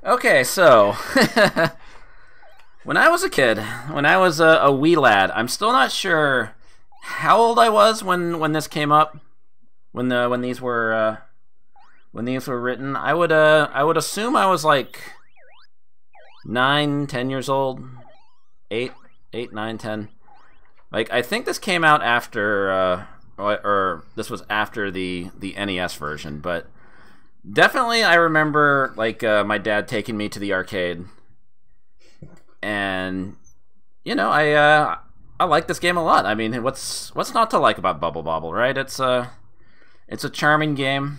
Okay, so when I was a kid, when I was a wee lad, I'm still not sure how old I was when this came up, when these were written. I would assume I was like 9, 10 years old, 8, 9, 10. Like I think this came out after, or this was after the NES version, but definitely I remember like my dad taking me to the arcade, and you know I like this game a lot. I mean, what's not to like about Bubble Bobble, right? It's a charming game.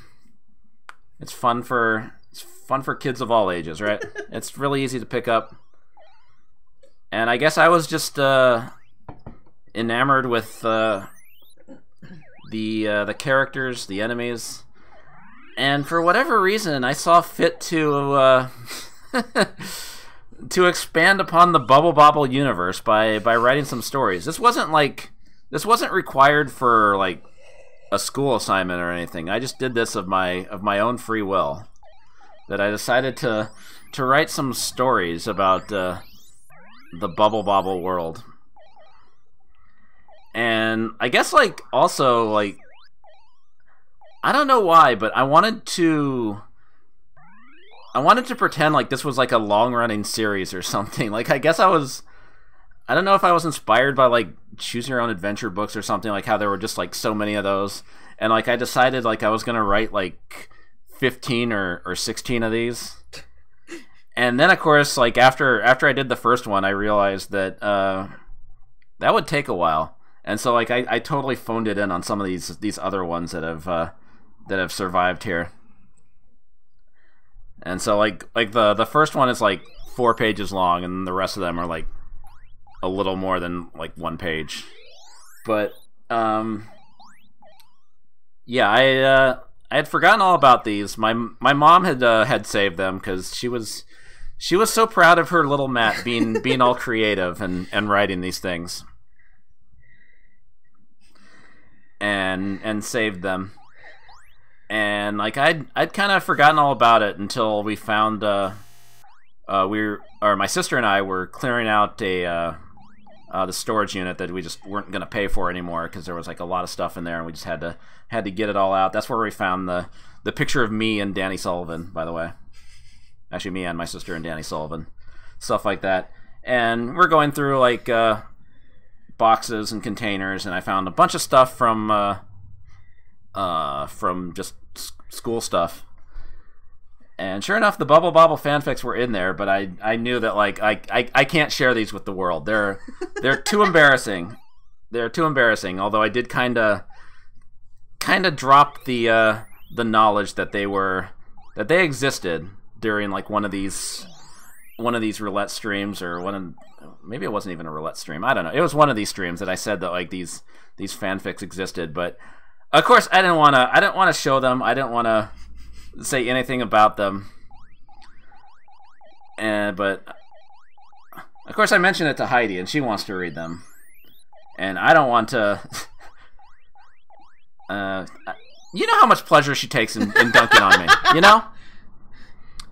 It's fun for kids of all ages, right? It's really easy to pick up. And I guess I was just enamored with the characters, the enemies, and for whatever reason, I saw fit to to expand upon the Bubble Bobble universe by writing some stories. This wasn't required for like a school assignment or anything. I just did this of my own free will. That I decided to write some stories about the Bubble Bobble world. And I guess like also like I don't know why, but I wanted to pretend like this was like a long-running series or something. Like I guess I don't know if I was inspired by like Choose Your Own Adventure books or something, like how there were just like so many of those, and like I decided like I was gonna write like 15 or 16 of these. And then of course like after I did the first one, I realized that that would take a while, and so like I totally phoned it in on some of these other ones that have survived here. And so like the first one is like 4 pages long, and the rest of them are like a little more than like 1 page. But yeah, I had forgotten all about these. My mom had saved them because she was so proud of her little Matt being all creative and writing these things, and saved them. And like I'd kind of forgotten all about it until we found my sister and I were clearing out the storage unit that we just weren't gonna pay for anymore because there was like a lot of stuff in there, and we just had to get it all out. That's where we found the picture of me and Danny Sullivan, by the way. Actually, me and my sister and Danny Sullivan, stuff like that. And we're going through like boxes and containers, and I found a bunch of stuff from just school stuff. And sure enough, the Bubble Bobble fanfics were in there, but I knew that like I can't share these with the world. They're too embarrassing. They're too embarrassing. Although I did kind of drop the knowledge that they existed during like one of these roulette streams, or maybe it wasn't even a roulette stream. I don't know. It was one of these streams that I said that like these fanfics existed, but of course I didn't want to show them. I didn't want to say anything about them. But of course I mentioned it to Heidi, and she wants to read them, and I don't want to. You know how much pleasure she takes in dunking on me. You know?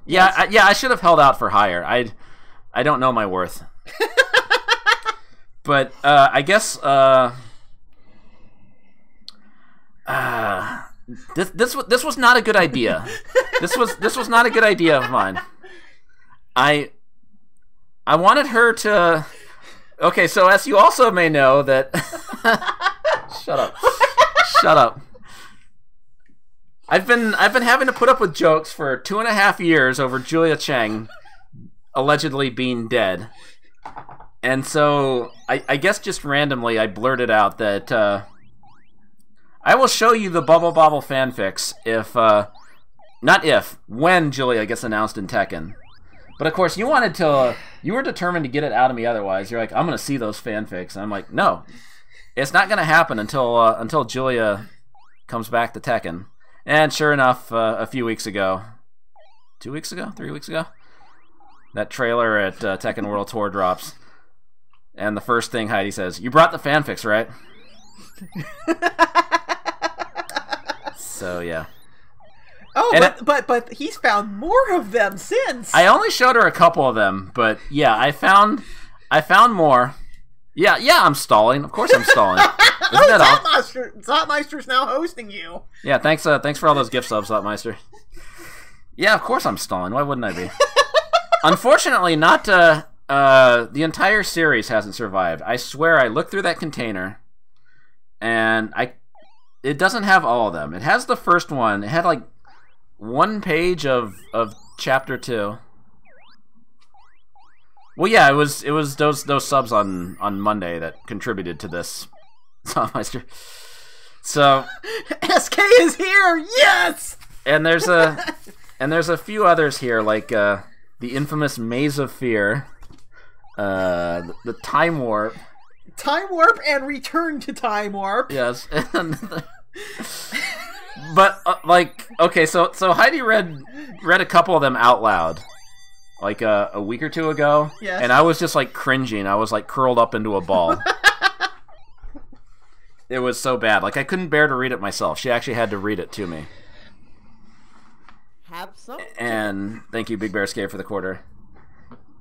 Yeah, I should have held out for higher. I don't know my worth. But I guess this was not a good idea. This was not a good idea of mine. I wanted her to. Okay, so as you also may know that. Shut up. Shut up. I've been having to put up with jokes for 2.5 years over Julia Cheng allegedly being dead, and so I guess just randomly I blurted out that I will show you the Bubble Bobble fanfics when Julia gets announced in Tekken. But of course you were determined to get it out of me otherwise. You're like, I'm gonna see those fanfics, and I'm like, no, it's not gonna happen until Julia comes back to Tekken. And sure enough, a few weeks ago, 2 weeks ago, 3 weeks ago, that trailer at Tekken World Tour drops, and the first thing Heidi says, "You brought the fanfics, right?" So yeah. Oh, but he's found more of them since. I only showed her a couple of them, but yeah, I found more. Yeah, I'm stalling. Of course I'm stalling. Isn't that Zotmeister's now hosting you. Yeah, thanks for all those gift subs, Zotmeister. Yeah, of course I'm stalling. Why wouldn't I be? Unfortunately, not the entire series hasn't survived. I swear, I looked through that container, and it doesn't have all of them. It has the first one. It had like one page of chapter 2. Well, yeah, it was those subs on Monday that contributed to this, Zotmeister. So SK is here, yes. And there's a few others here, like the infamous Maze of Fear, the Time Warp, and Return to Time Warp. Yes, but like, okay, so Heidi read a couple of them out loud. Like a week or two ago, yes. And I was just like cringing. I was like curled up into a ball. It was so bad. Like I couldn't bear to read it myself. She actually had to read it to me. Have some. And thank you, Big Bear Escape, for the quarter.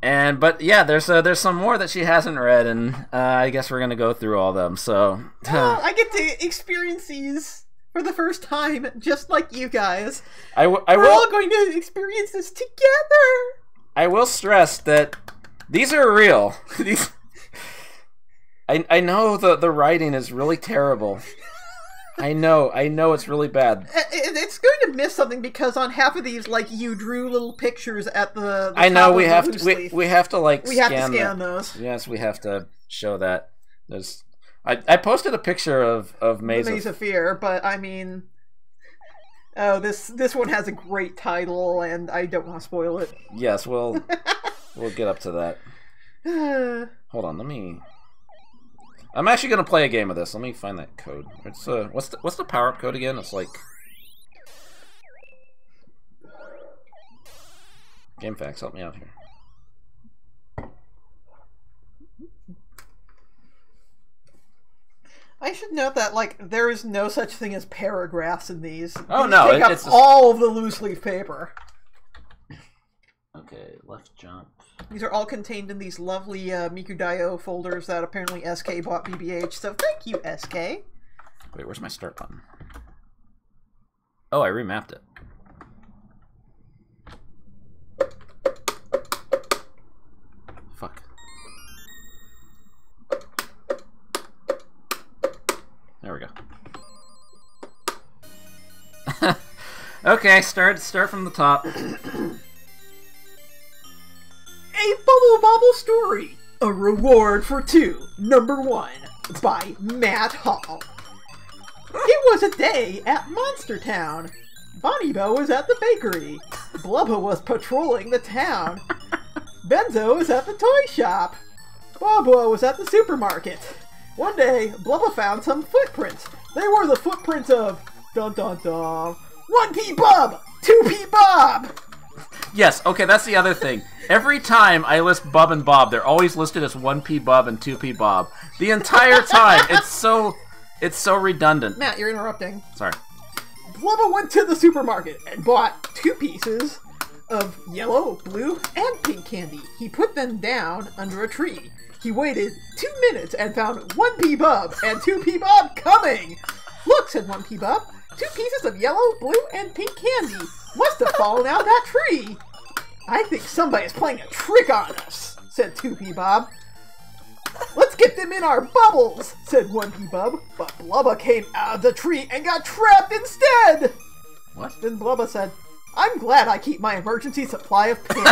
But yeah, there's some more that she hasn't read, and I guess we're gonna go through all of them. So I get to experience these for the first time, just like you guys. We're all going to experience this together. I will stress that these are real. I know the writing is really terrible. I know it's really bad. It's going to miss something because on half of these, like, you drew little pictures at the I know top we of have the to we have to like we have to scan those. Yes, we have to show that. I posted a picture of Maze of Fear, but I mean, oh, this one has a great title, and I don't want to spoil it. Yes, we'll get up to that. Hold on, I'm actually gonna play a game of this. Let me find that code. It's what's the power-up code again? It's like GameFAQs, help me out here. I should note that, like, there is no such thing as paragraphs in these. Oh, no, take up all of the loose leaf paper. Okay, left jump. These are all contained in these lovely Mikudayo folders that apparently SK bought BBH, so thank you, SK. Wait, where's my start button? Oh, I remapped it. Fuck. There we go. Okay, start from the top. A Bobble story. A reward for two. Number 1. By Matt Hall. It was a day at Monster Town. Bonnie-Bo was at the bakery. Blubba was patrolling the town. Benzo was at the toy shop. Bobo was at the supermarket. One day, Blubba found some footprints. They were the footprints of dun dun dun 1P Bub, 2P Bob. Yes, okay, that's the other thing. Every time I list Bub and Bob, they're always listed as 1P Bub and 2P Bob. The entire time. It's so redundant. Matt, you're interrupting. Sorry. Blubba went to the supermarket and bought 2 pieces of yellow, blue, and pink candy. He put them down under a tree. He waited 2 minutes and found 1P Bub and 2P Bob coming. Look, said 1P Bub. 2 pieces of yellow, blue, and pink candy must have fallen out of that tree. I think somebody is playing a trick on us, said 2P Bob. Let's get them in our bubbles, said 1P Bub. But Blubba came out of the tree and got trapped instead. What? Then Blubba said, I'm glad I keep my emergency supply of pins.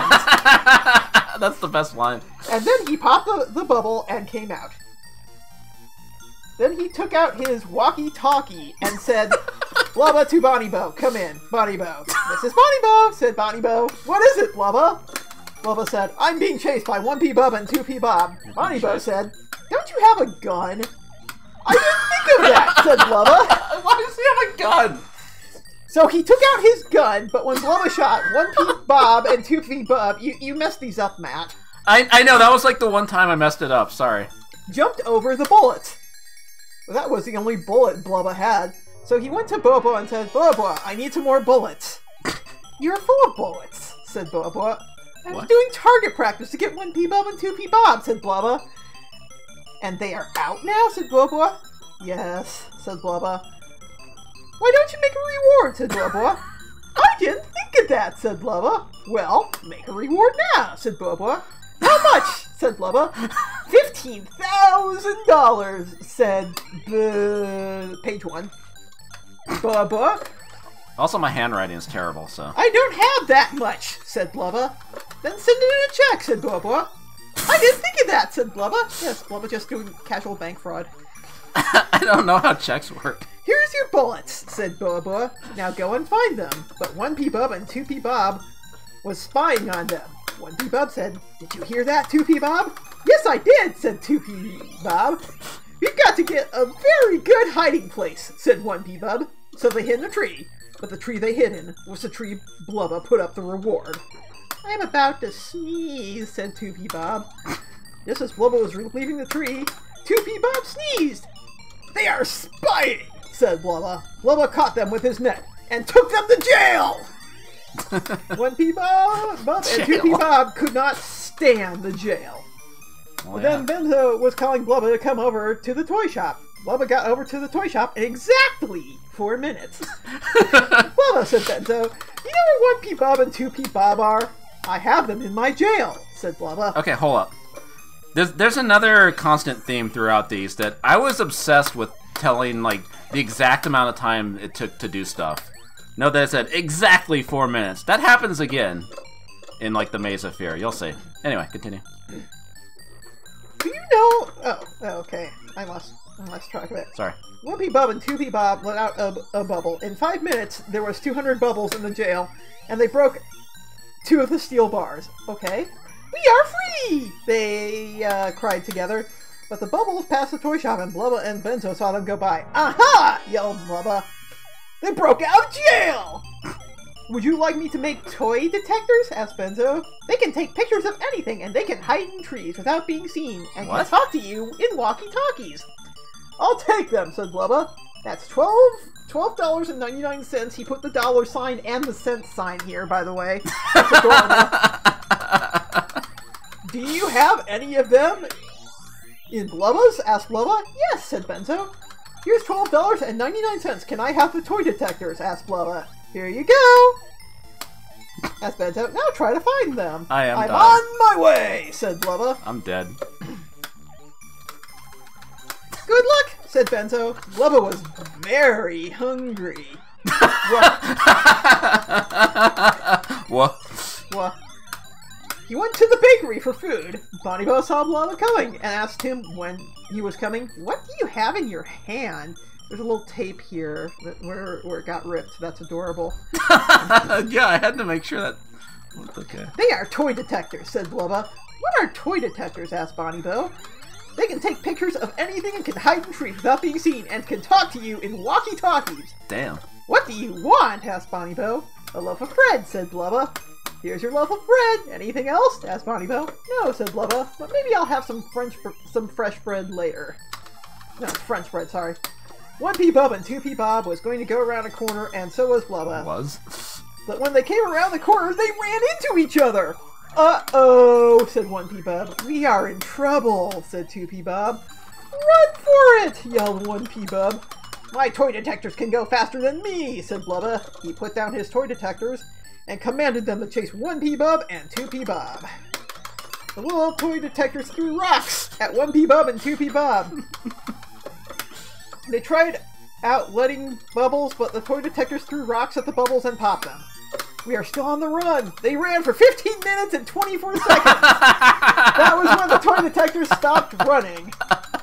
That's the best line. And then he popped the bubble and came out. Then he took out his walkie-talkie and said, Blubba to Bonnie-Bo, come in, Bonnie-Bo. This is Bonnie-Bo, said Bonnie-Bo. What is it, Blubba? Blubba said, I'm being chased by 1P Bub and 2P Bob. Bonnie-Bo said, don't you have a gun? I didn't think of that, said Blubba. Why does he have a gun? So he took out his gun, but when Blubba shot 1P Bob and 2P Bub, you messed these up, Matt. I know, that was like the one time I messed it up, sorry. Jumped over the bullets. That was the only bullet Blubba had. So he went to Bobo and said, Bobo, I need some more bullets. You're full of bullets, said Blubba. I was What? doing target practice to get 1p Bob and 2p Bob, said Blubba. And they are out now, said Blubba. Yes, said Blubba. Why don't you make a reward, said Blubba. I didn't think of that, said Blubba. Well, make a reward now, said Blubba. How much? Said Blubba. $15,000, said page 1. Blubba. Also, my handwriting is terrible, so. I don't have that much, said Blubba. Then send it in a check, said Blubba. I didn't think of that, said Blubba. Yes, Blubba just doing casual bank fraud. I don't know how checks work. Here's your bullets, said Blubba. Now go and find them. But 1p Bob and 2p Bob was spying on them. 1p Bob said, Did you hear that, 2p Bob? Yes, I did, said 2p Bob. We've got to get a very good hiding place, said 1p Bob. So they hid in a tree. But the tree they hid in was the tree Blubba put up the reward. I'm about to sneeze, said 2p Bob. Just as Blubba was leaving the tree, 2p Bob sneezed. They are spying, said Blubba. Blubba caught them with his net and took them to jail. 1p Bob and 2p Bob could not stand the jail. Oh, But yeah. then Benzo was calling Blubba to come over to the toy shop. Blubba got over to the toy shop in exactly 4 minutes. Blubba, said Benzo, you know where 1p Bob and 2p Bob are? I have them in my jail, said Blubba. Okay, hold up. There's another constant theme throughout these that I was obsessed with telling, like, the exact amount of time it took to do stuff. Note that it said exactly 4 minutes. That happens again in, like, the Maze of Fear. You'll see. Anyway, continue. Do you know... Oh, okay. I lost track of it. Sorry. 1p Bob and 2p Bob let out a bubble. In 5 minutes, there was 200 bubbles in the jail, and they broke 2 of the steel bars. Okay. We are free! They cried together. But the bubbles passed the toy shop, and Blubba and Benzo saw them go by. Aha! Yelled Blubba. They broke out of jail! Would you like me to make toy detectors? Asked Benzo. They can take pictures of anything, and they can hide in trees without being seen, and What? can talk to you in walkie-talkies. I'll take them, said Blubba. That's $12.99. He put the dollar sign and the cent sign here, by the way. That's adorable. Do you have any of them in Blubba's? Asked Blubba. Yes, said Benzo. Here's $12.99. Can I have the toy detectors? Asked Blubba. Here you go. Asked Benzo. Now try to find them. I'm on dying. my way, said Blubba. I'm dead. Good luck, said Benzo. Blubba was very hungry. What? What? He went to the bakery for food. Bonnie Bo saw Blubba coming and asked him when he was coming, What do you have in your hand? There's a little tape here where it got ripped. That's adorable. Yeah, I had to make sure that... Okay. They are toy detectors, said Blubba. What are toy detectors? Asked Bonnie Bo. They can take pictures of anything and can hide in trees without being seen and can talk to you in walkie-talkies. Damn. What do you want? Asked Bonnie Bo. A loaf of bread, said Blubba. Here's your loaf of bread. Anything else? Asked Bonnie Bo. No, said Blubba, but maybe I'll have some fresh bread later. No, French bread, sorry. 1p Bob and 2p Bob was going to go around a corner, and so was Blubba. But when they came around the corner, they ran into each other. Uh-oh, said 1p Bob. We are in trouble, said 2p Bob. Run for it, yelled 1p Bob. My toy detectors can go faster than me, said Blubba. He put down his toy detectors and commanded them to chase 1p Bob and 2p Bob. The little toy detectors threw rocks at 1p Bob and 2p Bob. They tried out letting bubbles, but the toy detectors threw rocks at the bubbles and popped them. We are still on the run. They ran for 15 minutes and 24 seconds. That was when the toy detectors stopped running.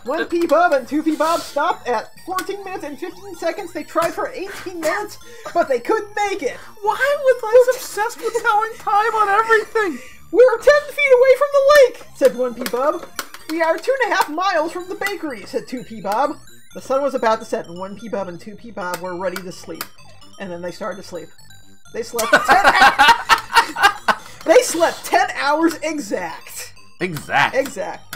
1p Bob and 2p Bob stopped at 14 minutes and 15 seconds. They tried for 18 minutes, but they couldn't make it. Why was I obsessed with telling time on everything? We're 10 feet away from the lake, said 1p Bob. We are 2.5 miles from the bakery, said 2p Bob. The sun was about to set, and 1p Bob and 2p Bob were ready to sleep. And then they started to sleep. They slept 10 hours. They slept 10 hours exact. Exact.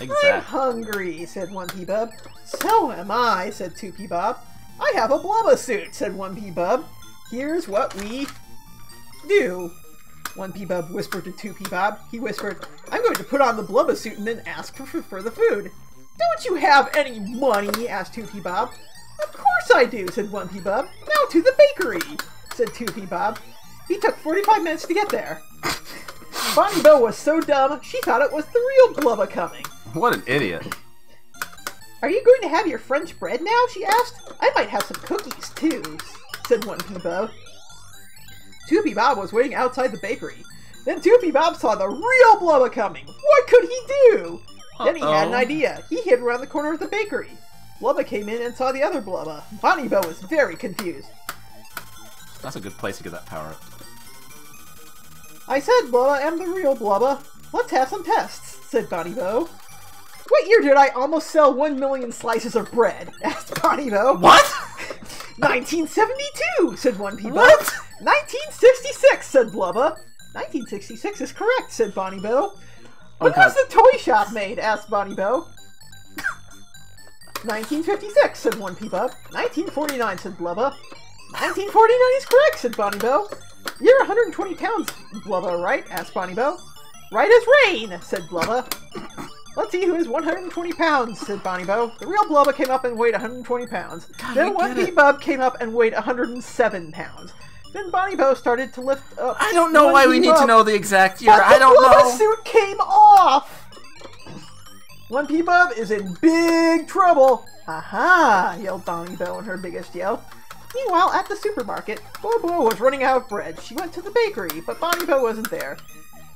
I'm hungry, said 1p Bob. So am I, said 2p Bob. I have a Blubba suit, said 1p Bob. Here's what we do? 1P Bub whispered to 2P Bob. He whispered, I'm going to put on the Blubba suit and then ask for the food. Don't you have any money? Asked 2P Bob. Of course I do, said 1P Bob. Now to the bakery, said 2P Bob. He took 45 minutes to get there. Bonnie Bo was so dumb, she thought it was the real Blubba coming. What an idiot. Are you going to have your French bread now? She asked. I might have some cookies, too, said 1P Bob. 2P Bob was waiting outside the bakery. Then 2P Bob saw the real Blubba coming. What could he do? Then he had an idea. He hid around the corner of the bakery. Blubba came in and saw the other Blubba. Bonnie Bo was very confused. That's a good place to get that power up. I said Blubba am the real Blubba. Let's have some tests, said Bonnie Bo. What year did I almost sell 1 million slices of bread? Asked Bonnie Bo. What? 1972, said 1P Bo. What? 1966, said Blubba. 1966 is correct, said Bonnie Bo. When Okay. was the toy shop made? Asked Bonnie Bo. 1956, said 1P Bub. 1949, said Blubba. 1949 is correct, said Bonnie Bo. You're 120 pounds, Blubba, right? Asked Bonnie Bo. Right as rain, said Blubba. Let's see who is 120 pounds, said Bonnie Bo. The real Blubba came up and weighed 120 pounds. God, Then I get 1P it. Bub came up and weighed 107 pounds. Then Bonnie Bo started to lift up. I don't know why we 1P need to Bub, know the exact year. but I don't the Blubba know. suit came off! 1P Bub is in big trouble. Aha! Yelled Bonnie Bo in her biggest yell. Meanwhile, at the supermarket, Bobo was running out of bread. She went to the bakery, but Bonnie Bo wasn't there.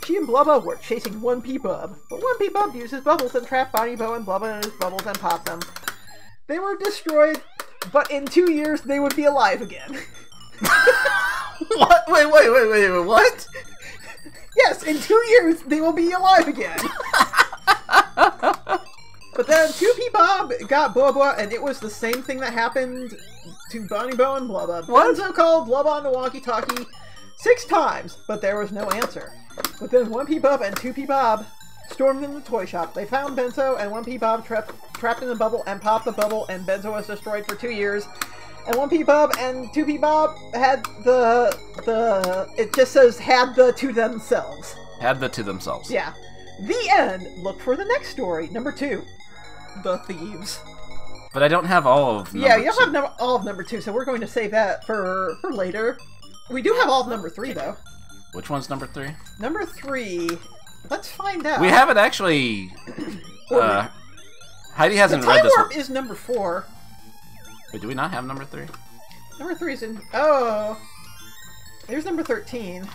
She and Blubba were chasing 1P Bub, but 1P Bub used his bubbles and trapped Bonnie Bo and Blubba in his bubbles and popped them. They were destroyed, but in 2 years they would be alive again. What? Wait, what? Yes, in 2 years they will be alive again. But then 2P Bob got Blubba, and it was the same thing that happened to Bonnie Bo and Blubba. What? Benzo called Blubba on the walkie-talkie 6 times, but there was no answer. But then 1P Bob and 2P Bob stormed in the toy shop. They found Benzo and 1P Bob trapped in the bubble and popped the bubble, and Benzo was destroyed for 2 years. And 1P Bob and 2P Bob had it just says had the to themselves. Had the to themselves. Yeah. The end. Look for the next story, number 2. The Thieves. But I don't have all of Yeah, you two. don't have all of number 2, so we're going to save that for later. We do have all of number 3, though. Which one's number 3? Number 3, let's find out. We haven't actually... Heidi hasn't the read Time this Warp one. is number 4. Wait, do we not have number 3? Number 3 is in... Oh. There's number 13.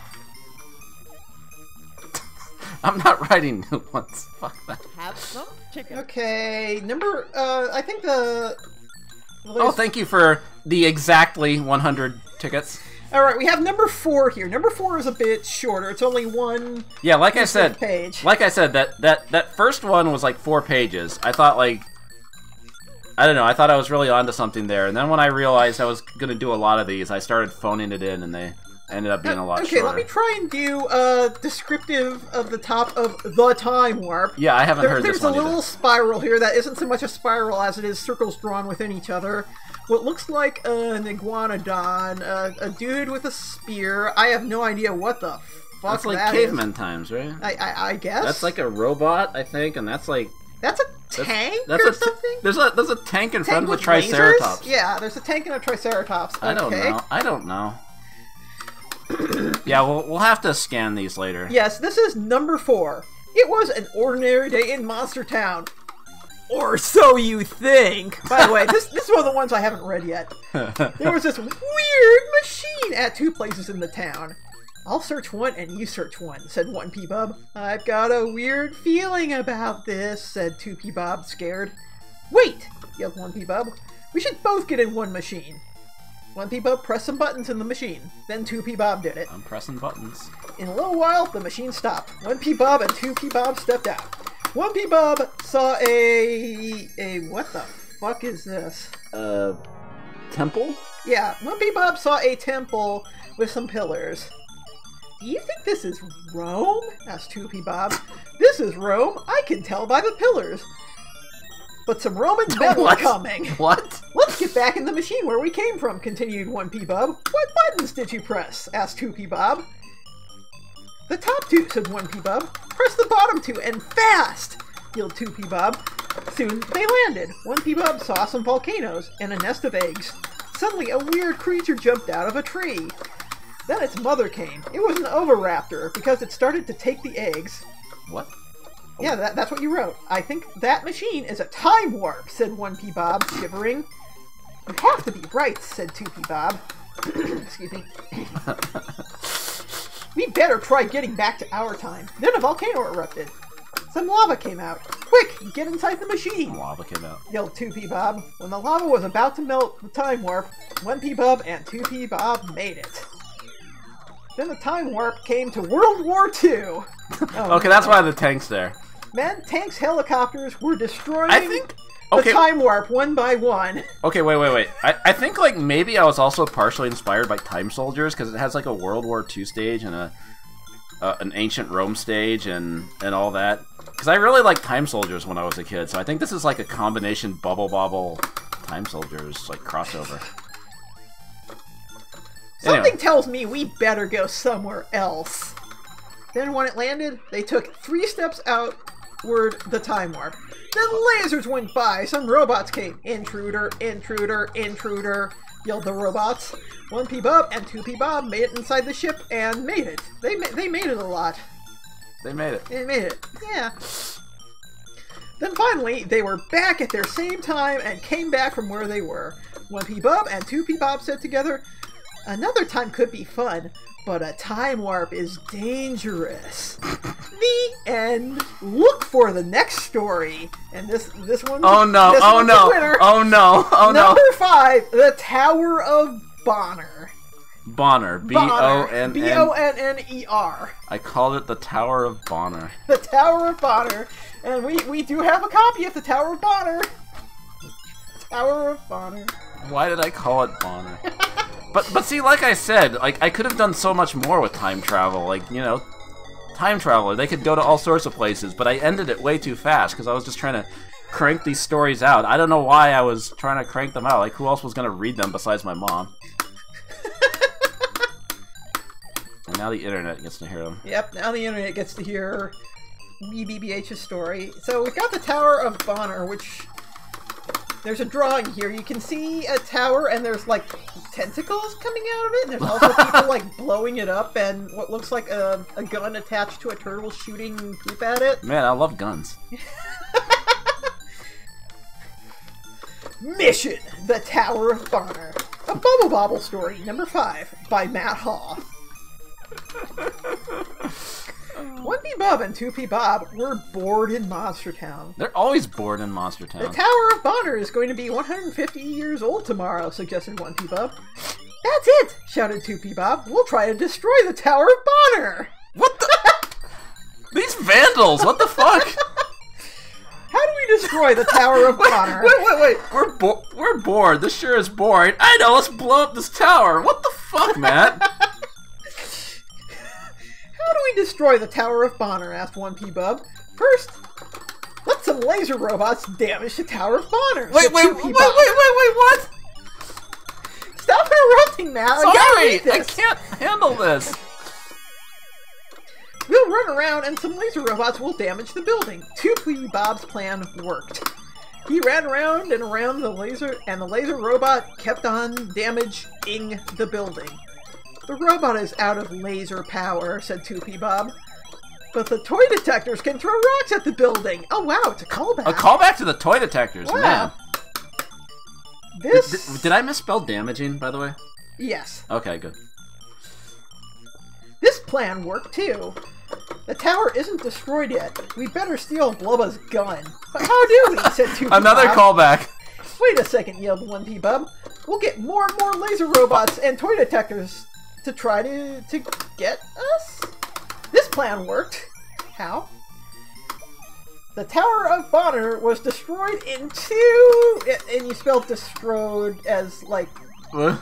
I'm not writing new ones. Fuck that. Have some chicken. Okay, number... I think the... Oh, thank you for the exactly 100 tickets. Alright, we have number 4 here. Number 4 is a bit shorter. It's only one Yeah, like I said, page. that first one was like 4 pages. I thought like, I don't know, I thought I was really onto something there. And then when I realized I was gonna do a lot of these, I started phoning it in, and they ended up being a lot Okay, shorter. let me try and do a descriptive of the top of the Time Warp. Yeah, I haven't heard There's this one a little either. spiral here that isn't so much a spiral as it is circles drawn within each other. What looks like an iguanodon, a dude with a spear. I have no idea what the fuck That's like that is. caveman times, right? I guess. That's like a robot, I think, and that's like... That's a tank That's or a something? There's a tank in front of the with Triceratops. lasers? Yeah, there's a tank and a Triceratops. I don't Okay. know. I don't know. Yeah, we'll have to scan these later. Yes, this is number 4. It was an ordinary day in Monster Town. Or so you think. By the way, this is one of the ones I haven't read yet. There was this weird machine at 2 places in the town. I'll search one and you search one, said 1P Bub. I've got a weird feeling about this, said 2P Bob, scared. Wait, yelled 1P Bub. We should both get in one machine. 1P Bub pressed some buttons in the machine. Then 2P Bob did it. I'm pressing buttons. In a little while, the machine stopped. 1P Bob and 2P Bob stepped out. 1P Bob saw a what the fuck is this? Temple? Yeah, 1P Bob saw a temple with some pillars. Do you think this is Rome? Asked 2P Bob. This is Rome. I can tell by the pillars. But some Roman men were coming. What? Let's get back in the machine where we came from, continued 1P Bob. What buttons did you press? Asked 2P Bob. The top two, said 1P Bob. Press the bottom two, and fast, yelled 2P Bob. Soon they landed. 1P Bob saw some volcanoes and a nest of eggs. Suddenly, a weird creature jumped out of a tree. Then its mother came. It was an oviraptor, because it started to take the eggs. What? Yeah, that's what you wrote. I think that machine is a time warp, said 1P Bob, shivering. You have to be right, said 2P Bob. Excuse me. We better try getting back to our time. Then a volcano erupted. Some lava came out. Quick, get inside the machine! Lava came out. Yelled 2P Bob. When the lava was about to melt the time warp, 1P Bob and 2P Bob made it. Then the time warp came to World War II. Oh, okay, that's why the tank's there. Men, tanks, helicopters were destroying okay. the time warp one by one. Okay, wait. I think, like, maybe I was also partially inspired by Time Soldiers, because it has, like, a World War II stage and an ancient Rome stage and all that. Because I really liked Time Soldiers when I was a kid, so I think this is, like, a combination Bobble Time Soldiers, like, crossover. Something tells me we better go somewhere else. Then when it landed, they took 3 steps outward the time warp. Then lasers went by. Some robots came. Intruder, intruder, intruder, yelled the robots. 1P Bob and 2P Bob made it inside the ship and made it. They made it a lot. They made it. They made it. Yeah. Then finally, they were back at their same time and came back from where they were. 1P Bob and 2P Bob said together, another time could be fun, but a time warp is dangerous. The end. Look for the next story. And this one. Oh no! Oh no! Winner. Oh no! Oh no! Number 5, the Tower of Bonner. Bonner. B-O-N-N. B-O-N-N-E-R. I called it the Tower of Bonner. The Tower of Bonner. And we do have a copy of the Tower of Bonner. Tower of Bonner. Why did I call it Bonner? But see, like I said, like I could have done so much more with time travel. Like, you know, time traveler, they could go to all sorts of places, but I ended it way too fast because I was just trying to crank these stories out. I don't know why I was trying to crank them out. Like, who else was going to read them besides my mom? And now the internet gets to hear them. Yep, now the internet gets to hear BBH's story. So we've got the Tower of Bonner, which... There's a drawing here. You can see a tower, and there's, like, tentacles coming out of it. And there's also people, like, blowing it up, and what looks like a gun attached to a turtle shooting poop at it. Man, I love guns. Mission! The Tower of Bonner. A Bubble Bobble story, number 5, by Matt Haw. 1P Bob and 2P Bob were bored in Monster Town. They're always bored in Monster Town. The Tower of Bonner is going to be 150 years old tomorrow, suggested 1P Bob. That's it, shouted 2P Bob. We'll try to destroy the Tower of Bonner. What the? These vandals, what the fuck? How do we destroy the Tower of Bonner? Wait. We're bored. This sure is boring. I know, let's blow up this tower. What the fuck, Matt? How do we destroy the Tower of Bonner? Asked 1P Bob. First, let some laser robots damage the Tower of Bonner. Wait, what? Stop interrupting, Matt. Sorry, I can't handle this. We'll run around and some laser robots will damage the building. 2P Bob's plan worked. He ran around and around the laser, and the laser robot kept on damaging the building. The robot is out of laser power, said 2P Bob. But the toy detectors can throw rocks at the building. Oh wow, it's a callback. A callback to the toy detectors, wow. Man. This... Did I misspell damaging, by the way? Yes. Okay, good. This plan worked too. The tower isn't destroyed yet. We better steal Blubba's gun. But how do we? Said 2P Another Bob. callback. Wait a second, yelled 1P Bob. We'll get more and more laser robots and toy detectors to try to get us? This plan worked. How? The Tower of Bonner was destroyed in 2... And you spelled destroyed as, like... What?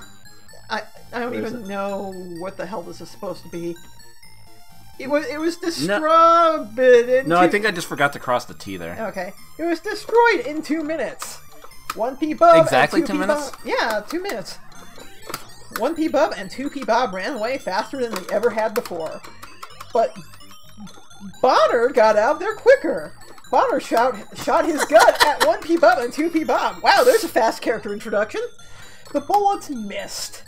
I don't even know what the hell this is supposed to be. It was destroyed in No, I think I just forgot to cross the T there. Okay. It was destroyed in 2 minutes. 1P Bob Exactly and 2 minutes? Yeah, 2 minutes. 1P Bob and 2P Bob ran away faster than they ever had before. but Bonner got out there quicker. Bonner shot his gun at 1P Bob and 2P Bob. Wow, there's a fast character introduction. The bullets missed.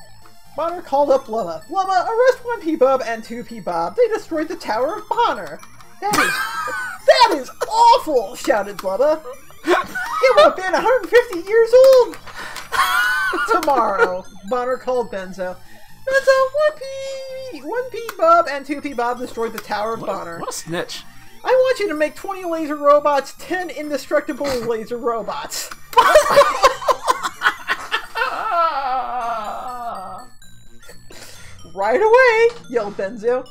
Bonner called up Blubba. Blubba, arrest 1P Bob and 2P Bob. They destroyed the Tower of Bonner. That is awful, shouted Blubba. It will have been 150 years old tomorrow. Bonner called Benzo. Benzo, 1P Bob and 2P Bob destroyed the Tower of Bonner. What a snitch. I want you to make 20 laser robots, 10 indestructible laser robots. Right away, yelled Benzo.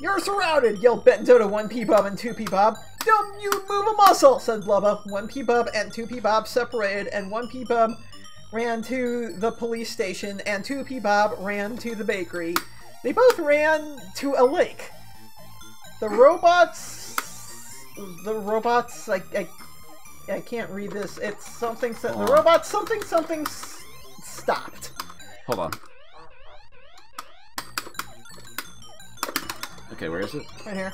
You're surrounded, yelled Benzo to 1P Bob and 2P Bob. Don't you move a muscle, said Blubba. 1P Bob and 2P Bob separated, and 1P Bob ran to the police station, and 2P Bob ran to the bakery. They both ran to a lake. The robots, I can't read this. It's something, the robots, something stopped. Hold on. Okay, where is it? Right here.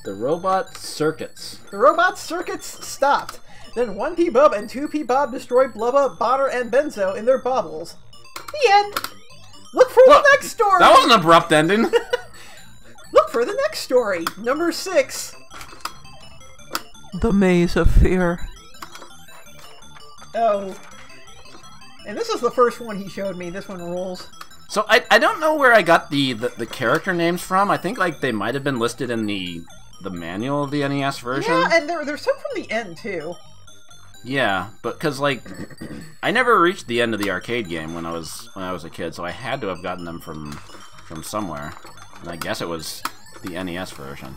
The robot circuits. The robot circuits stopped. Then 1P Bob and 2P Bob destroyed Blubba, Bonner, and Benzo in their bobbles. The end. Look for the next story. That was an abrupt ending. Look for the next story. Number 6. The Maze of Fear. Oh. And this is the first one he showed me. This one rules. So I don't know where I got the character names from. I think like they might have been listed in the manual of the NES version. Yeah, and there's some from the end too. Yeah, but because like I never reached the end of the arcade game when I was a kid, so I had to have gotten them from somewhere. And I guess it was the NES version.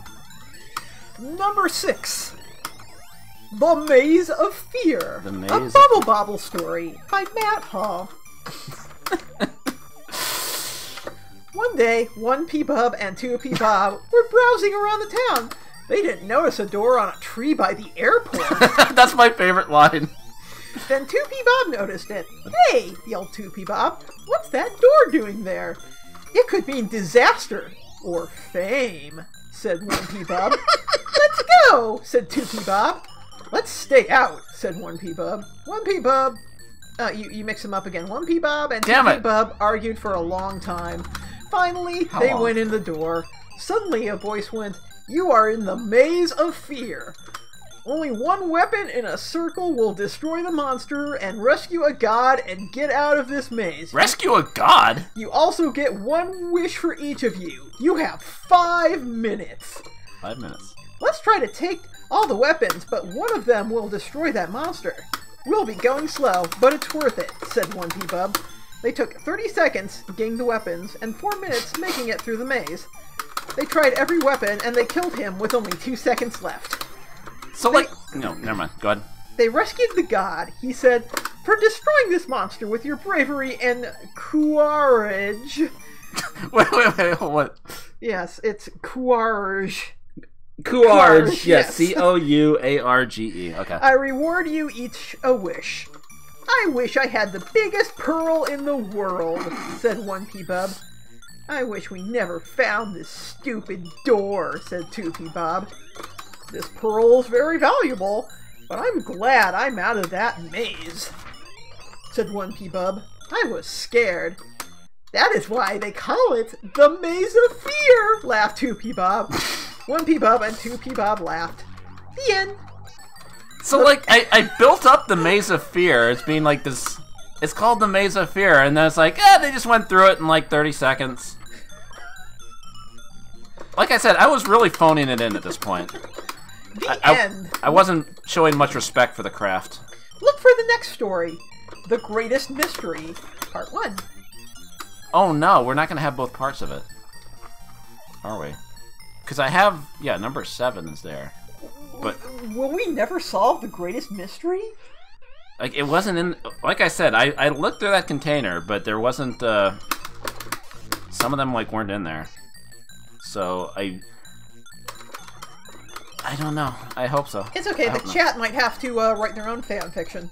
Number 6. The Maze of Fear. The Maze a Bubble Bobble story by Matt Hall. One day, 1P Bob and 2P Bob were browsing around the town. They didn't notice a door on a tree by the airport. That's my favorite line. Then 2P Bob noticed it. Hey, yelled 2P Bob, what's that door doing there? It could mean disaster or fame, said 1P Bob. Let's go, said 2P Bob. Let's stay out, said 1P Bob. 1P Bob, you mix them up again. 1P Bob and 2P Bob argued for a long time. Finally, they went in the door. Suddenly, a voice went, "You are in the Maze of Fear. Only one weapon in a circle will destroy the monster and rescue a god and get out of this maze. Rescue a god? You also get one wish for each of you. You have 5 minutes. 5 minutes. Let's try to take all the weapons, but one of them will destroy that monster. We'll be going slow, but it's worth it," said 1P Bub. They took 30 seconds getting the weapons and 4 minutes making it through the maze. They tried every weapon and they killed him with only 2 seconds left. So no, never mind. Go ahead. They rescued the god. He said, "For destroying this monster with your bravery and courage." wait, what? Yes, it's courage. Courage, yes. Couarge. Okay. "I reward you each a wish. I wish I had the biggest pearl in the world," said 1P Bub. "I wish we never found this stupid door," said 2P Bob. "This pearl's very valuable, but I'm glad I'm out of that maze," said 1P Bub. "I was scared. That is why they call it the Maze of Fear," laughed 2P Bob. 1P Bub and 2P Bob laughed. The end. So, I built up the Maze of Fear as being like this. It's called the Maze of Fear, and then it's like, they just went through it in like 30 seconds. Like I said, I was really phoning it in at this point. The end. I wasn't showing much respect for the craft. Look for the next story. The Greatest Mystery, Part 1. Oh no, we're not going to have both parts of it. Are we? Because I have, number 7 is there. But will we never solve the greatest mystery? Like, it wasn't in... Like I said, I looked through that container, but there wasn't... some of them, weren't in there. So, I don't know. I hope so. It's okay. The chat might have to write their own fan fiction.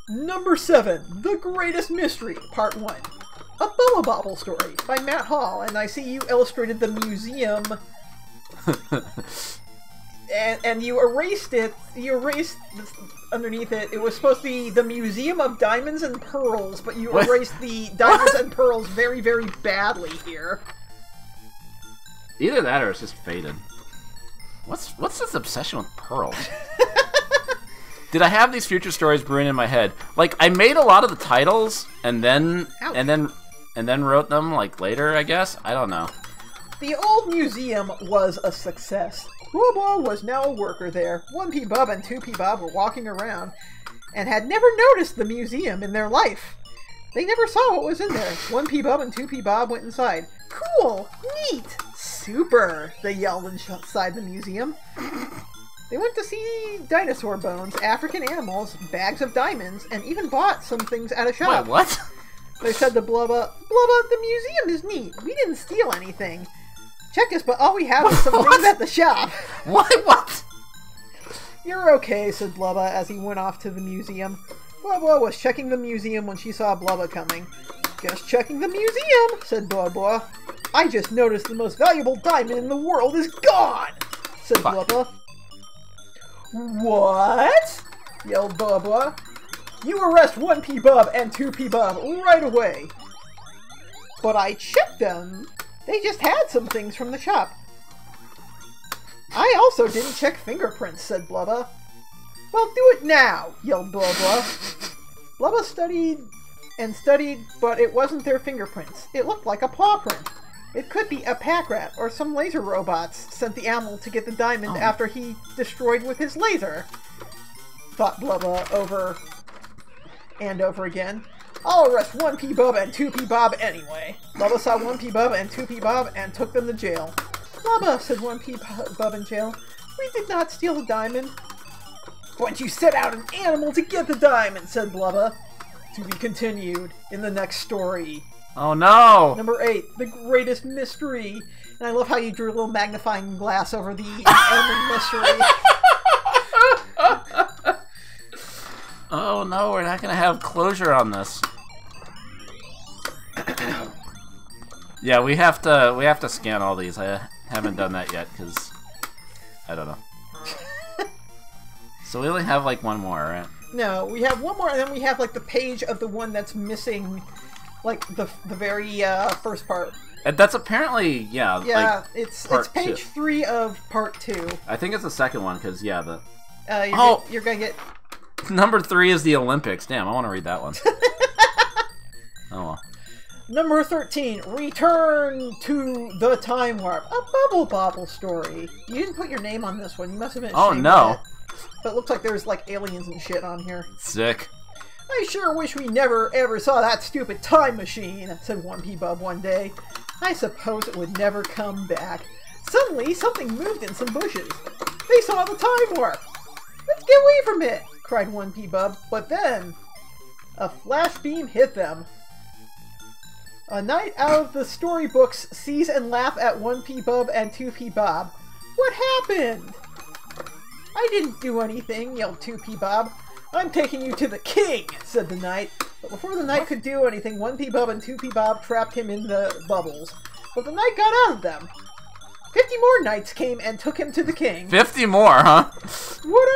Number 7. The Greatest Mystery, Part 1. A Bubble Bobble story by Matt Hall, and I see you illustrated the museum. and you erased it. You erased underneath it. It was supposed to be the Museum of Diamonds and Pearls, but you erased the diamonds and pearls very, very badly here. Either that or it's just faded. What's this obsession with pearls? Did I have these future stories brewing in my head? Like, I made a lot of the titles and then wrote them like later, I guess. I don't know. The old museum was a success. Bobble was now a worker there. 1P Bob and 2P Bob were walking around and had never noticed the museum in their life. They never saw what was in there. 1P Bob and 2P Bob went inside. Cool! Neat! Super! They yelled inside the museum. They went to see dinosaur bones, African animals, bags of diamonds, and even bought some things at a shop. Wait, what? They said to Blubba, Blubba, the museum is neat. We didn't steal anything. Check us, but all we have is some things at the shop. What? You're okay, said Blubba as he went off to the museum. Blubba was checking the museum when she saw Blubba coming. Just checking the museum, said Blubba. I just noticed the most valuable diamond in the world is gone, said Blubba. What? Yelled Blubba. You arrest 1P Bob and 2P Bob right away. But I checked them. They just had some things from the shop. I also didn't check fingerprints, said Blubba. Well, do it now, yelled Blubba. Blubba studied and studied, but it wasn't their fingerprints. It looked like a paw print. It could be a pack rat or some laser robots sent the animal to get the diamond after he destroyed with his laser. Thought Blubba over and over again. I'll arrest 1P Bob and 2P Bob anyway. Blubba saw 1P Bob and 2P Bob and took them to jail. Blubba, said 1P Bob in jail, we did not steal the diamond. But you set out an animal to get the diamond, said Blubba. To be continued in the next story. Oh no! Number 8, the greatest mystery. And I love how you drew a little magnifying glass over the ending mystery. Oh no, we're not gonna have closure on this. Yeah, we have to scan all these. I haven't done that yet because I don't know. So we only have like one more, right? No, we have one more, and then we have like the page of the one that's missing, like the very first part. And that's apparently yeah, like it's two. page 3 of part 2. I think it's the second one because yeah, the you're gonna get. Number 3 is the Olympics. Damn, I want to read that one. Oh well. Number 13, Return to the Time Warp, a Bubble Bobble story. You didn't put your name on this one. You must have been ashamed of it. But it looks like there's like aliens and shit on here. Sick. I sure wish we never ever saw that stupid time machine, said 1P Bub one day. I suppose it would never come back. Suddenly, something moved in some bushes. They saw the time warp. Let's get away from it, cried 1P Bub. But then, a flash beam hit them. A knight out of the storybooks sees and laugh at 1P Bub and 2P Bob. What happened? I didn't do anything, yelled 2P Bob. I'm taking you to the king, said the knight. But before the knight could do anything, 1P Bub and 2P Bob trapped him in the bubbles. But the knight got out of them. 50 more knights came and took him to the king. 50 more, huh? What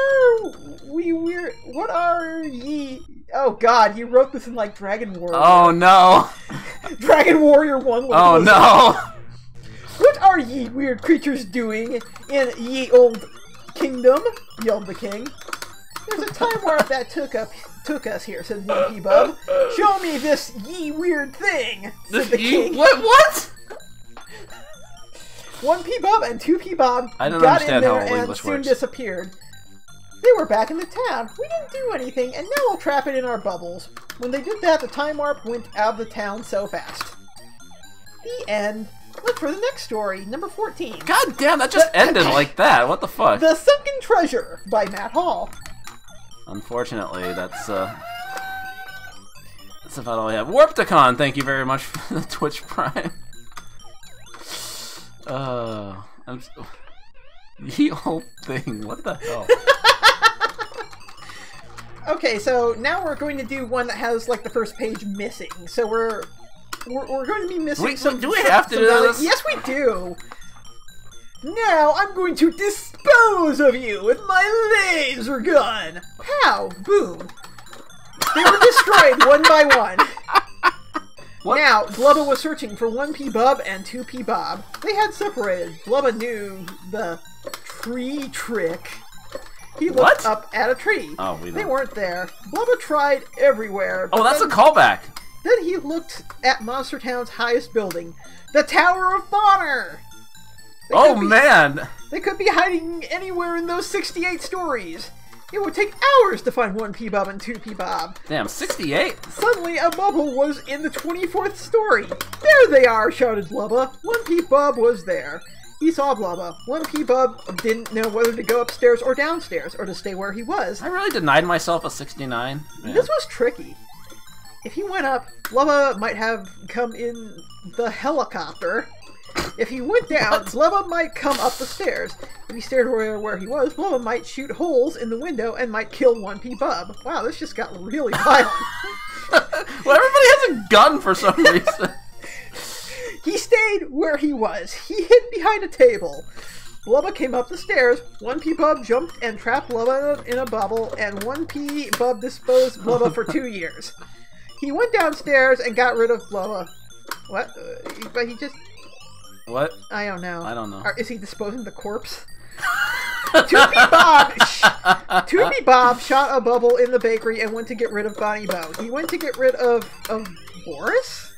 are ye? Oh god, you wrote this in like Dragon Warrior. Oh no. Dragon Warrior 1. Oh no. What are ye weird creatures doing in ye old kingdom? Yelled the king. There's a time warp that took us here, said 1P Bub. Show me this ye weird thing, said the king. What? 1P Bub and 2P Bob got in there and soon disappeared. They were back in the town. We didn't do anything, and now we'll trap it in our bubbles. When they did that, the time warp went out of the town so fast. The end. Look for the next story, number 14. God damn, that just ended like that. What the fuck? The Sunken Treasure by Matt Hall. Unfortunately, that's about all I have. Warpticon, thank you very much for the Twitch Prime. The whole thing. What the hell? Okay, so now we're going to do one that has like the first page missing. So we're we're going to be missing some... Do we have to do this? Yes, we do! Now I'm going to dispose of you with my laser gun! Pow! Boom! They were destroyed one by one. What? Now, Blubba was searching for 1P Bub and 2P Bob. They had separated. Blubba knew the tree trick. He looked up at a tree. Oh, they weren't there. Blubba tried everywhere. Oh, that's a callback. Then he looked at Monster Town's highest building, the Tower of Bonner. Man! They could be hiding anywhere in those 68 stories. It would take hours to find 1P Bob and 2P Bob. Damn, 68? Suddenly, a bubble was in the 24th story. There they are, shouted Blubba. 1P Bob was there. He saw Blubba. 1P Bob didn't know whether to go upstairs or downstairs, or to stay where he was. I really denied myself a 69. Man. This was tricky. If he went up, Blubba might have come in the helicopter. If he went down, Blubba might come up the stairs. If he stayed where he was, Blubba might shoot holes in the window and might kill 1P Bub. Wow, this just got really violent. Well, everybody has a gun for some reason. He stayed where he was. He hid behind a table. Blubba came up the stairs. 1P Bub jumped and trapped Blubba in a bubble, and 1P Bub disposed Blubba for 2 years. He went downstairs and got rid of Blubba. What? But he just... What? I don't know. I don't know. Is he disposing the corpse? 2P Bob shot a bubble in the bakery and went to get rid of Bonnie Bo. He went to get rid of Boris?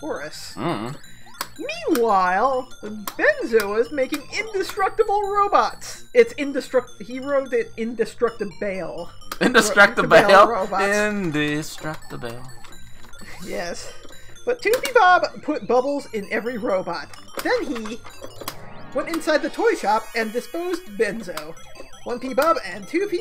Boris. Meanwhile, Benzo is making indestructible robots. It's he wrote it indestructible. Indestructible robots. Indestructible. Yes. But 2P Bob put bubbles in every robot. Then he went inside the toy shop and disposed Benzo. 1P Bub and 2P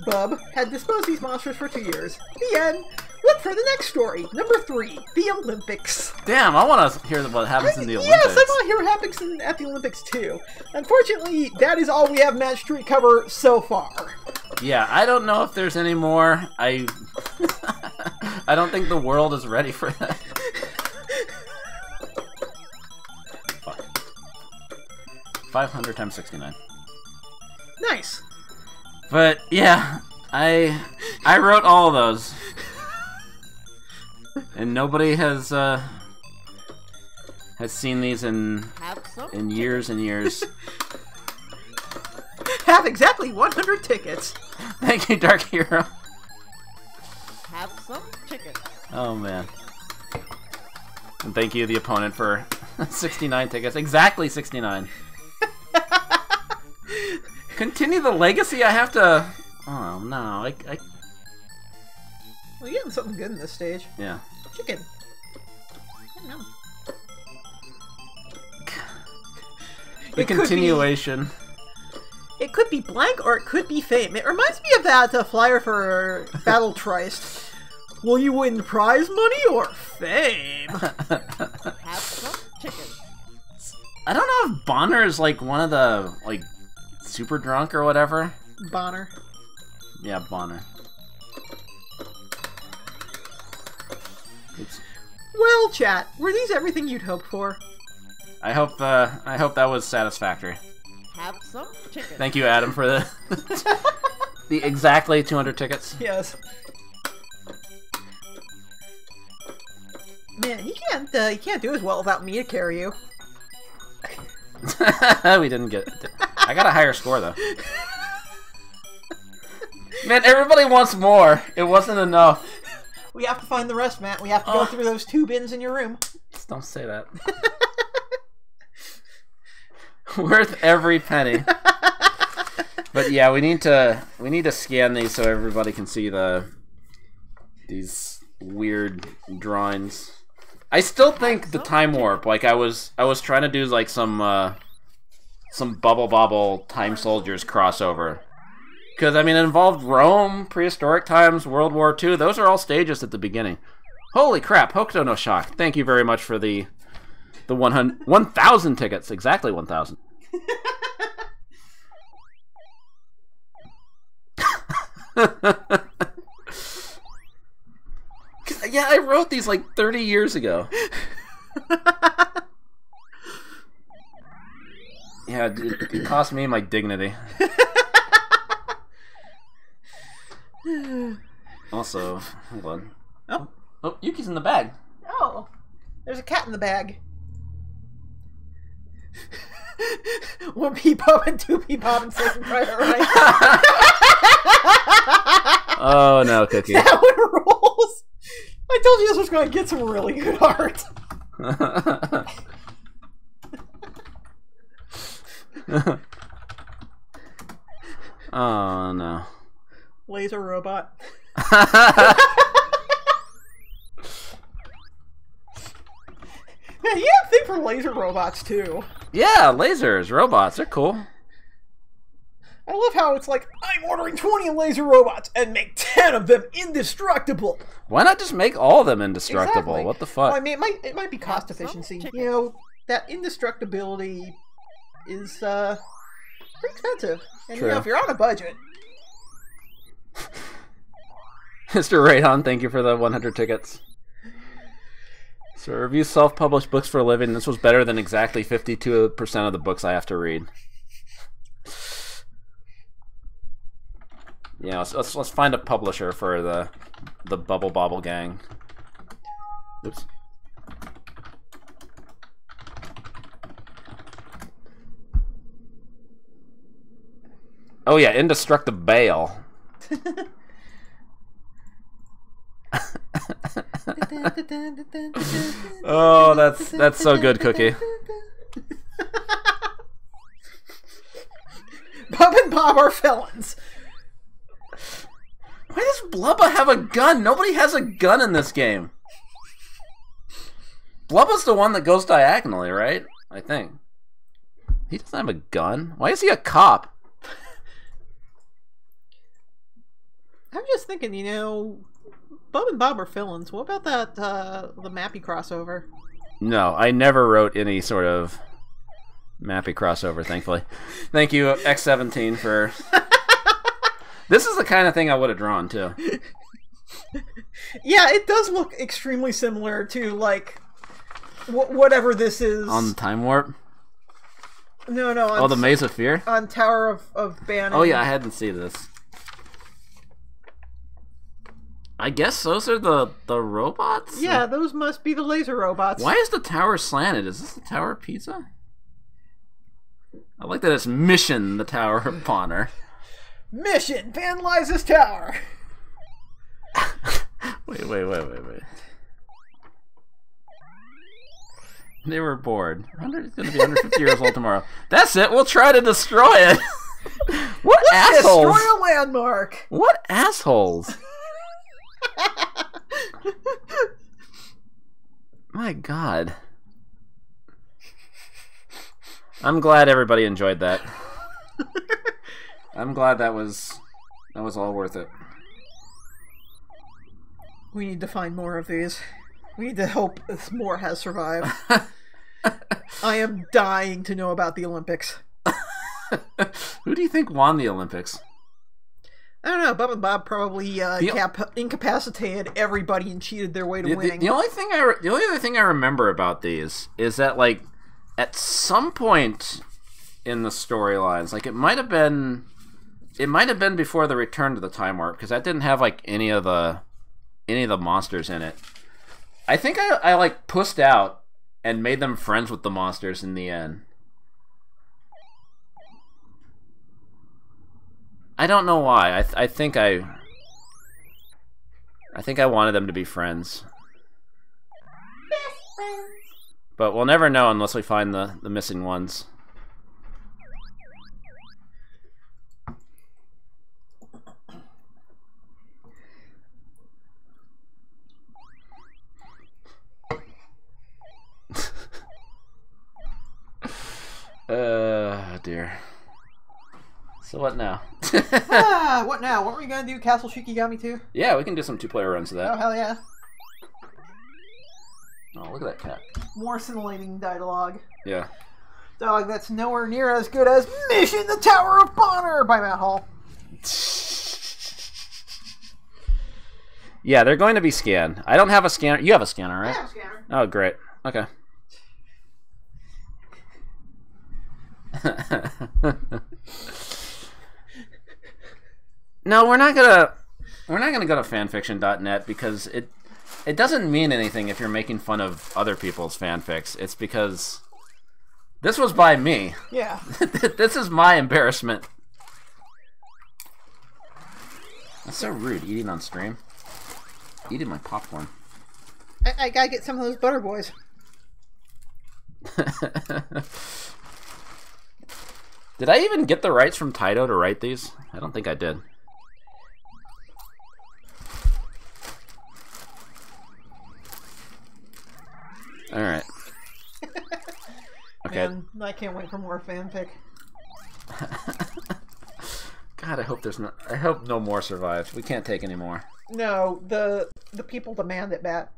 Bub had disposed these monsters for 2 years. The end. Look for the next story. Number 3, the Olympics. Damn, I want to hear what happens in the Olympics. Yes, I want to hear what happens at the Olympics too. Unfortunately, that is all we have Match 3 cover so far. Yeah, I don't know if there's any more. I don't think the world is ready for that. Fuck. 500 times 69. Nice. But yeah, I wrote all of those, and nobody has seen these in years and years. Have exactly 100 tickets. Thank you, Dark Hero. Have some tickets. Oh man. And thank you, the opponent, for 69 tickets. Exactly 69. Continue the legacy? I have to... Oh, no. I... Well, you're getting something good in this stage. Yeah. Chicken. I don't know. The continuation. It could be blank or it could be fame. It reminds me of that flyer for Battle Trist. Will you win prize money or fame? Have some chicken. I don't know if Bonner is like one of the like super drunk or whatever. Bonner. Yeah, Bonner. Well, chat, were these everything you'd hoped for? I hope that was satisfactory. Have some chicken. Thank you, Adam, for the the exactly 200 tickets. Yes. Man, you can't do as well without me to carry you. We didn't get it. I got a higher score though. Man, everybody wants more. It wasn't enough. We have to find the rest, Matt. We have to go through those 2 bins in your room. Just don't say that. Worth every penny. But yeah, we need to scan these so everybody can see these weird drawings. I still think the time warp, like I was trying to do like some Bubble Bobble Time Soldiers crossover. Because I mean it involved Rome, prehistoric times, World War II. Those are all stages at the beginning. Holy crap, Hokuto no Shock. Thank you very much for the 1,000 tickets. Exactly 1,000. Yeah, wrote these like 30 years ago. Yeah, it cost me my dignity. Also, hold on. Oh, Yuki's in the bag. Oh, there's a cat in the bag. 1 P-Pop and 2 P-Pop and Saving Private Ryan. Oh no, Cookie. That one rolls. I told you this was going to get some really good art. Oh no. Laser robot. Man, you have a thing for laser robots too. Yeah, lasers, robots, they're cool. I love how it's like, I'm ordering 20 laser robots and make 10 of them indestructible. Why not just make all of them indestructible? Exactly. What the fuck? Well, I mean, it might be cost efficiency. You know, that indestructibility is pretty expensive. And True. you know, if you're on a budget. Mr. Rayhan, thank you for the 100 tickets. So, review self-published books for a living. This was better than exactly 52% of the books I have to read. Yeah, let's find a publisher for the Bubble Bobble gang. Oops. Oh yeah, Indestructible. Oh, that's so good, Cookie. Bob and Bob are felons. Why does Blubba have a gun? Nobody has a gun in this game. Blubba's the one that goes diagonally, right? I think. He doesn't have a gun. Why is he a cop? I'm just thinking, you know, Bob and Bob are felons. What about that, the Mappy crossover? No, I never wrote any sort of Mappy crossover, thankfully. Thank you, X17, for... This is the kind of thing I would have drawn, too. Yeah, it does look extremely similar to, like, whatever this is. On Time Warp? No, on Oh, the Maze of Fear? on Tower of Bannon. Oh, yeah, I hadn't seen this. I guess those are the robots? Yeah, those must be the laser robots. Why is the tower slanted? Is this the Tower of Pizza? I like that it's Mission, the Tower of Bonner. Mission! Vandalize this tower! Wait. They were bored. It's going to be 150 years old tomorrow. That's it. We'll try to destroy it. What assholes? Destroy a landmark! What assholes? My God. I'm glad everybody enjoyed that. I'm glad that was all worth it. We need to find more of these. We need to hope more has survived. I am dying to know about the Olympics. Who do you think won the Olympics? I don't know. Bob and Bob probably incapacitated everybody and cheated their way to winning. The only other thing I remember about these is that, like, at some point in the storylines, like, it might have been before the Return to the Time Warp, because that didn't have like any of the monsters in it. I think I like pussed out and made them friends with the monsters in the end. I don't know why. I think I wanted them to be friends. Best friends. But we'll never know unless we find the missing ones. Dear. So what now? What now? What were we gonna do? Castle Shikigami 2? Yeah, we can do some 2-player runs of Oh, that. hell yeah. Oh, look at that cat. More scintillating dialogue. Yeah. Dialogue that's nowhere near as good as Mission the Tower of Bonner by Matt Hall. Yeah, they're going to be scanned. I don't have a scanner. You have a scanner, I right? have a scanner. Oh, great. Okay. No, we're not gonna go to fanfiction.net because it doesn't mean anything if you're making fun of other people's fanfics. It's because this was by me. Yeah. This is my embarrassment. That's so rude, eating on stream. Eating my popcorn. I gotta get some of those butter boys. Did I even get the rights from Taito to write these? I don't think I did. Alright. Okay. Man, I can't wait for more fanfic. God, I hope I hope no more survive. We can't take any more. No, the people demand it back.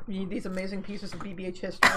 We need these amazing pieces of BBH history.